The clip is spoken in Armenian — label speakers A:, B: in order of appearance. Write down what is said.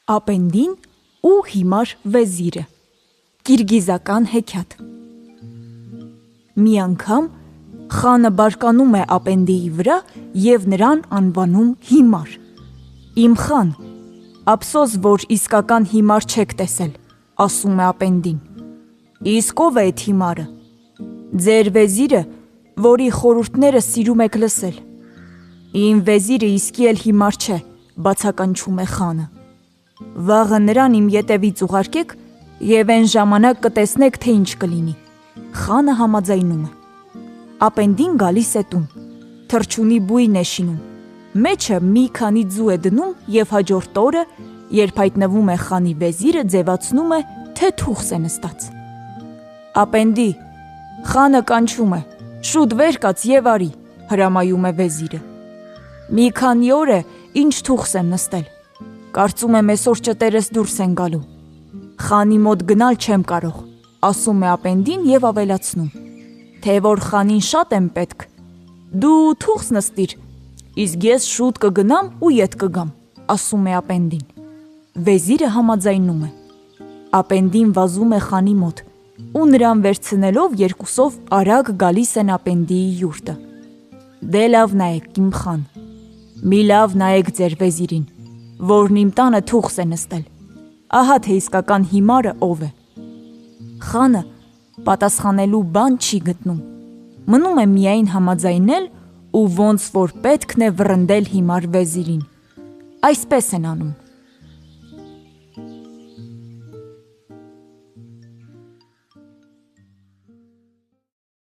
A: Ապենդին ու հիմար վեզիրը։ Կիրգիզական հեքիաթ։ Մի անգամ խանը բարկանում է Ապենդիի վրա և նրան անվանում հիմար։ Իմ խան, ափսոս, որ իսկական հիմար չեք տեսել, ասում է Ապենդին։ Իսկ ով է էդ հիմարը։ Ձեր վեզիրը, որի խորհուրդները սիրում եք լսել։ Իմ վեզիրը իսկի էլ հիմար չէ, բացականչում է խանը։ Վաղը նրան իմ ետևից ուղարկեք և այն ժամանակ կտեսնեք, թե ինչ կլինի։ Խանը համաձայնում է։ Ապենդին գալիս է տուն, թռչունի բույն է շինում, մեջը մի քանի ձու է դնում և հաջորդ օրը, երբ հայտնվում է խանի վեզիրը, ձևացնում է, թե թուխս է նստած։ Ապենդի, խանը կանչում է, շուտ վեր կաց և արի, հրամայում է վեզիրը։ Մի քանի օր է, ինչ թուխս եմ նստել, կարծում եմ այսօր ճտերս դուրս են գալու։ Խանի մոտ գնալ չեմ կարող, ասում է Ապենդին և ավելացնում, թե որ խանին շատ եմ պետք, դու թուխս նստիր, իսկ ես շուտ կգնամ ու ետ կգամ, ասում է Ապենդին։ Վեզիրը համաձայնում է։ Ապենդին վազում է խանի մոտ ու նրան վերցնելով երկուսով արագ գալիս են Ապենդիի յուրտը։ Դե լավ նայեք, իմ խան, մի լավ նայեք ձեր վեզիրին, որն իմ տանը թուխս է նստել, ահա թե իսկական հիմարը ով է։ Խանը պատասխանելու բան չի գտնում, մնում է միայն համաձայնել ու ոնց որ պետքն է վռնդել հիմար վեզիրին։ Այսպես են անում։